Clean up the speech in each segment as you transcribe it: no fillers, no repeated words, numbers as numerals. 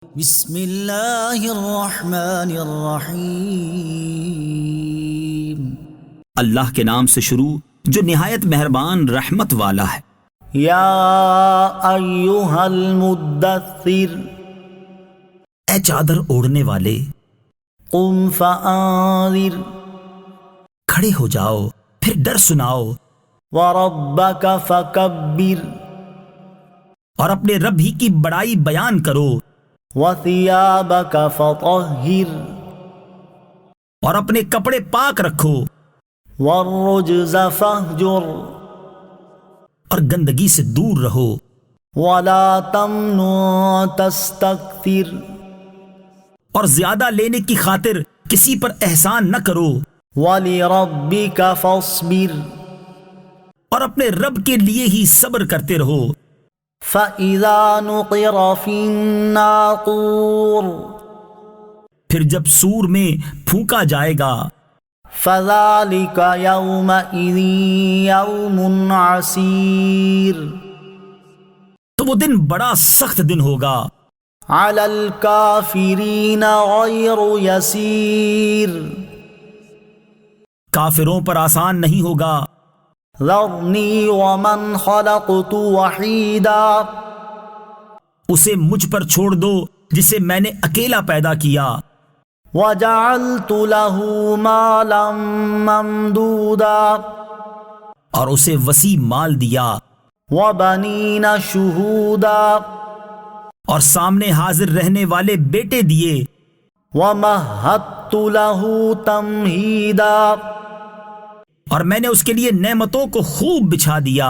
بسم اللہ الرحمن الرحیم۔ اللہ کے نام سے شروع جو نہایت مہربان رحمت والا ہے۔ یا ایہا المدثر، اے چادر اوڑھنے والے، قم فانذر، کھڑے ہو جاؤ پھر ڈر سناؤ، وربک فکبر، اور اپنے رب ہی کی بڑائی بیان کرو، وثیابک فطہر، اور اپنے کپڑے پاک رکھو، والرجز فہجر، اور گندگی سے دور رہو، ولا تمنن تستکثر، اور زیادہ لینے کی خاطر کسی پر احسان نہ کرو، ولربک فاصبر، اور اپنے رب کے لیے ہی صبر کرتے رہو۔ فَإِذَا نُقِرَ فِي النَّاقُورِ، پھر جب سور میں پھونکا جائے گا، فَذَلِكَ يَوْمَئِذٍ يَوْمٌ عَسِيرٌ، تو وہ دن بڑا سخت دن ہوگا، عَلَى الْكَافِرِينَ غَيْرُ يَسِيرٌ، کافروں پر آسان نہیں ہوگا۔ ذَرْنِي وَمَنْ خَلَقْتُ وَحِيدًا، اسے مجھ پر چھوڑ دو جسے میں نے اکیلا پیدا کیا، وَجَعَلْتُ لَهُ مَالًا مَمْدُودًا، اور اسے وسیع مال دیا، وَبَنِينَ شُهُودًا، اور سامنے حاضر رہنے والے بیٹے دیے، وَمَهَّدتُّ لَهُ تَمْهِيدًا، اور میں نے اس کے لیے نعمتوں کو خوب بچھا دیا،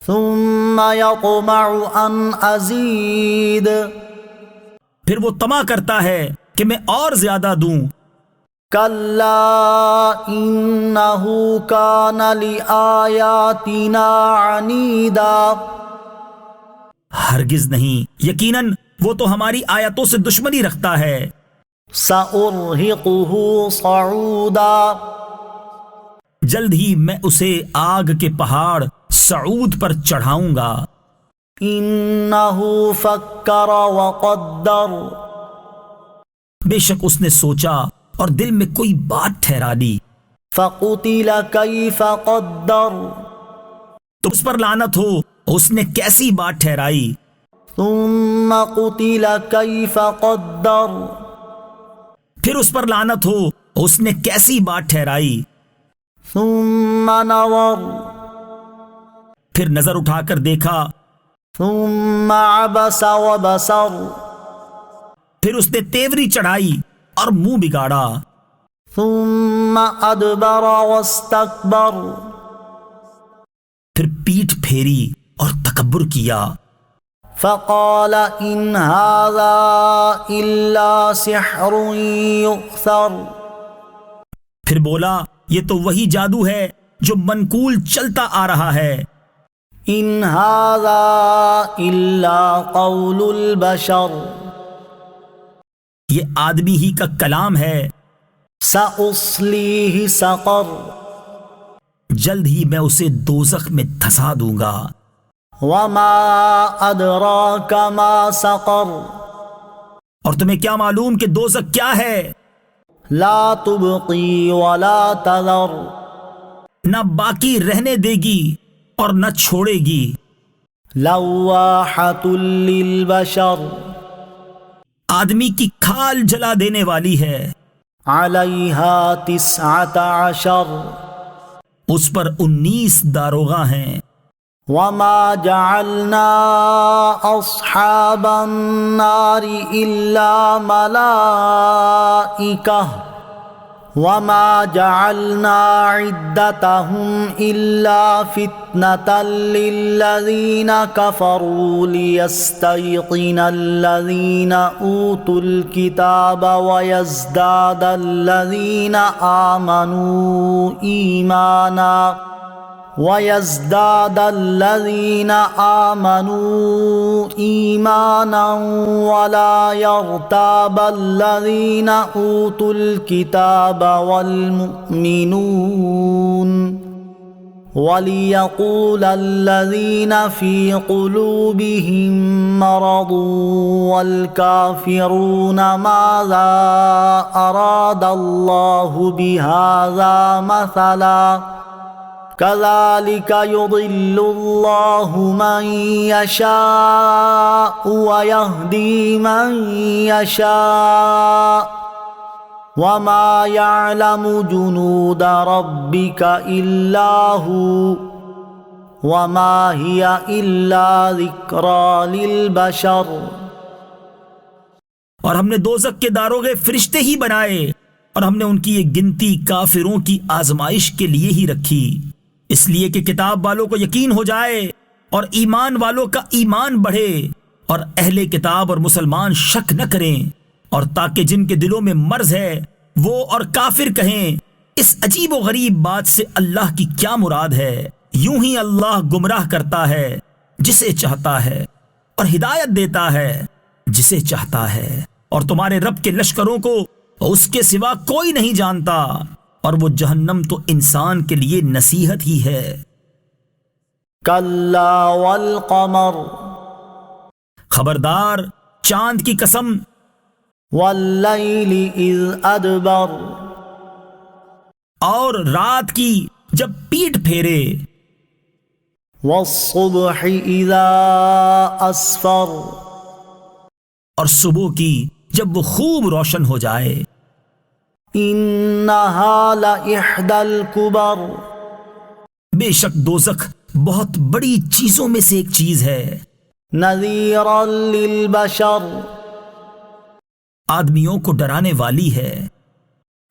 ثُمَّ يَطْمَعُ أَنْ أَزِيدَ، پھر وہ طمع کرتا ہے کہ میں اور زیادہ دوں، كَلَّا إِنَّهُ كَانَ لِآيَاتِنَا عَنِيدًا، ہرگز نہیں، یقیناً وہ تو ہماری آیتوں سے دشمنی رکھتا ہے، سَأُرْهِقُهُ صَعُودًا، جلد ہی میں اسے آگ کے پہاڑ سعود پر چڑھاؤں گا، إِنَّهُ فَكَّرَ وَقَدَّرَ، بے شک اس نے سوچا اور دل میں کوئی بات ٹھہرا لی، فَقُتِلَ كَيْفَ قَدَّرَ، تو اس پر لعنت ہو اس نے کیسی بات ٹھہرائی، ثُمَّ قُتِلَ كَيْفَ قَدَّرَ، پھر اس پر لعنت ہو اس نے کیسی بات ٹھہرائی، ثُمَّ نَظَرَ، پھر نظر اٹھا کر دیکھا، ثُمَّ عَبَسَ وَبَسَرَ، پھر اس نے تیوری چڑھائی اور منہ بگاڑا، ثُمَّ أَدْبَرَ وَاسْتَكْبَرَ، پھر پیٹھ پھیری اور تکبر کیا، فَقَالَ إِنْ هَذَا إِلَّا سِحْرٌ يُؤْثَرُ، پھر بولا یہ تو وہی جادو ہے جو منقول چلتا آ رہا ہے، إِنْ هَذَا إِلَّا قَوْلُ الْبَشَرِ، یہ آدمی ہی کا کلام ہے، سَأُصْلِيهِ سَقَرَ، جلد ہی میں اسے دوزخ میں دھسا دوں گا، وَمَا أَدْرَاكَ مَا سَقَرُ، اور تمہیں کیا معلوم کہ دوزخ کیا ہے، لَا تُبْقِي وَلَا تَذَرُ، نہ باقی رہنے دے گی اور نہ چھوڑے گی، لَوَّاحَةٌ لِّلْبَشَرِ، آدمی کی کھال جلا دینے والی ہے، عَلَيْهَا 19، اس پر 19 داروغہ ہیں، وَمَا جَعَلْنَا أَصْحَابَ النَّارِ إِلَّا مَلَائِكَةً وَمَا جَعَلْنَا عِدَّتَهُمْ إِلَّا فِتْنَةً لِّلَّذِينَ كَفَرُوا لِيَسْتَيْقِنَ الَّذِينَ أُوتُوا الْكِتَابَ وَيَزْدَادَ الَّذِينَ آمَنُوا إِيمَانًا وَلَا يَرْتَابَ الَّذِينَ أُوتُوا الْكِتَابَ وَالْمُؤْمِنُونَ وَلِيَقُولَ الَّذِينَ فِي قُلُوبِهِم مَّرَضٌ وَالْكَافِرُونَ مَاذَا أَرَادَ اللَّهُ بِهَٰذَا مَثَلًا كَذَٰلِكَ يُضِلُّ اللَّهُ مَن يَشَاءُ وَيَهْدِي مَن يَشَاءُ وَمَا يَعْلَمُ جُنُودَ رَبِّكَ إِلَّا هُوَ وَمَا هِيَ إِلَّا ذِكْرَىٰ لِلْبَشَرِ۔ اور ہم نے دوزخ کے داروغے فرشتے ہی بنائے، اور ہم نے ان کی یہ گنتی کافروں کی آزمائش کے لیے ہی رکھی، اس لیے کہ کتاب والوں کو یقین ہو جائے اور ایمان والوں کا ایمان بڑھے، اور اہل کتاب اور مسلمان شک نہ کریں، اور تاکہ جن کے دلوں میں مرض ہے وہ اور کافر کہیں اس عجیب و غریب بات سے اللہ کی کیا مراد ہے۔ یوں ہی اللہ گمراہ کرتا ہے جسے چاہتا ہے اور ہدایت دیتا ہے جسے چاہتا ہے، اور تمہارے رب کے لشکروں کو اس کے سوا کوئی نہیں جانتا، اور وہ جہنم تو انسان کے لیے نصیحت ہی ہے۔ کَلَّا وَالْقَمَرِ خبردار چاند کی قسم، وَاللَّيْلِ إِذْ أَدْبَرَ اور رات کی جب پیٹ پھیرے، وَالصُّبْحِ إِذَا أَسْفَرَ اور صبح کی جب وہ خوب روشن ہو جائے۔ إِنَّهَا لَإِحْدَى الْكُبَرِ بے شک دوزخ بہت بڑی چیزوں میں سے ایک چیز ہے، نَذِيرًا لِلْبَشَرِ آدمیوں کو ڈرانے والی ہے۔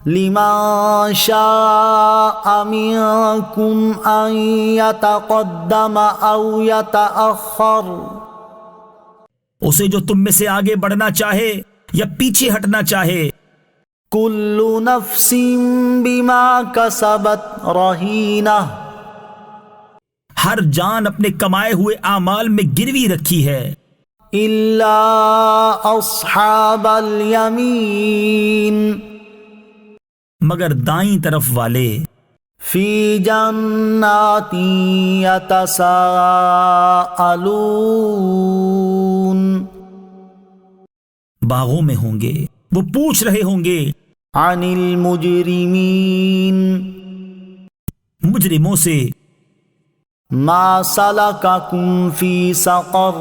لِمَن شَاءَ مِنكُمْ أَن يَتَقَدَّمَ أَوْ يَتَأَخَّرَ اسے جو تم میں سے آگے بڑھنا چاہے یا پیچھے ہٹنا چاہے۔ كُلُّ نَفْسٍ بِمَا كَسَبَتْ رَهِينَةٌ ہر جان اپنے کمائے ہوئے اعمال میں گروی رکھی ہے، إِلَّا أَصْحَابَ الْيَمِينِ مگر دائیں طرف والے فِي جَنَّاتٍ يَتَسَاءَلُونَ باغوں میں ہوں گے، وہ پوچھ رہے ہوں گے عَنِ الْمُجْرِمِينَ مجرموں سے، مَا سَلَكَكُمْ فِي سَقَرَ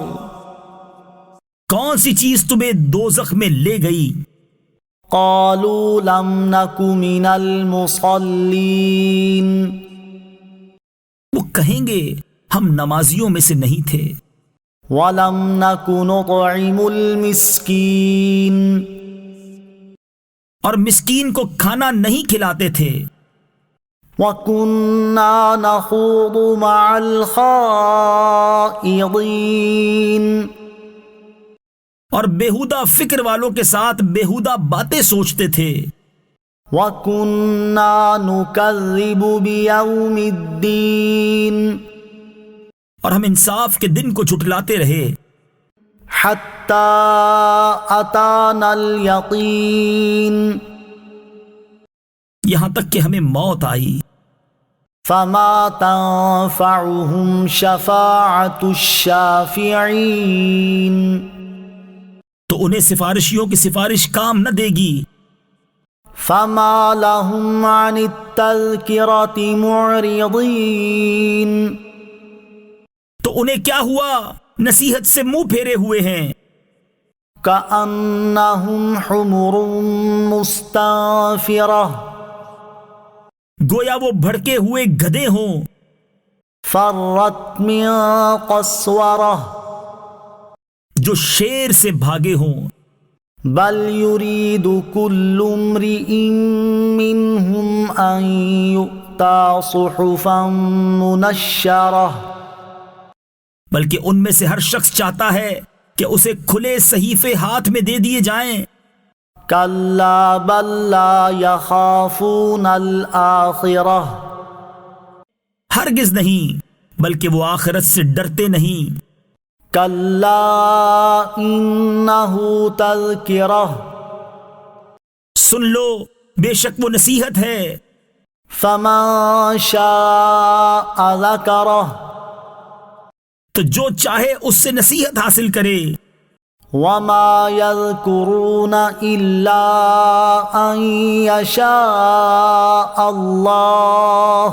کون سی چیز تمہیں دوزخ میں لے گئی؟ قَالُوا لَمْ نَكُ مِنَ الْمُصَلِّينَ وہ کہیں گے ہم نمازیوں میں سے نہیں تھے، وَلَمْ نَكُ نُطْعِمُ الْمِسْكِينَ اور مسکین کو کھانا نہیں کھلاتے تھے، وَكُنَّا نَخُوضُ مَعَ الْخَائِضِينَ اور بیہودہ فکر والوں کے ساتھ بیہودہ باتیں سوچتے تھے، وَكُنَّا نُكَذِّبُ بِيَوْمِ الدِّينِ اور ہم انصاف کے دن کو جھٹلاتے رہے، حَتَّى أَتَانَا الْيَقِينُ یہاں تک کہ ہمیں موت آئی۔ فَمَا تَنفَعُهُمْ شَفَاعَةُ الشَّافِعِينَ تو انہیں سفارشیوں کی سفارش کام نہ دے گی۔ فَمَا لَهُمْ عَنِ التَّذْكِرَةِ مُعْرِضِينَ تو انہیں کیا ہوا، نصیحت سے منہ پھیرے ہوئے ہیں۔ كَأَنَّهُمْ حُمُرٌ مُسْتَنفِرَةٌ گویا وہ بھڑکے ہوئے گدھے ہوں، فَرَّتْ مِن قَسْوَرَةٍ جو شیر سے بھاگے ہوں۔ بَلْ يُرِيدُ كُلُّ امْرِئٍ مِّنْهُمْ أَن يُؤْتَىٰ صُحُفًا مُّنَشَّرَةً بلکہ ان میں سے ہر شخص چاہتا ہے کہ اسے کھلے صحیفے ہاتھ میں دے دیے جائیں۔ كَلَّا بَل لَّا يَخَافُونَ الْآخِرَةَ ہرگز نہیں، بلکہ وہ آخرت سے ڈرتے نہیں۔ كَلَّا إِنَّهُ تَذْكِرَةٌ سن لو، بے شک وہ نصیحت ہے۔ فمن شاء ذکرہ تو جو چاہے اس سے نصیحت حاصل کرے. وما يذكرون إلا أن يشاء الله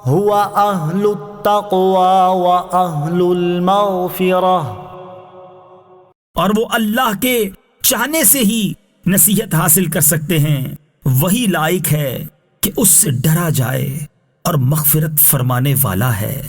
هو أهل التقوى وأهل المغفرة. اور وہ اللہ کے چاہنے سے ہی نصیحت حاصل کر سکتے ہیں. وہی لائق ہے کہ اس سے ڈرا جائے اور مغفرت فرمانے والا ہے.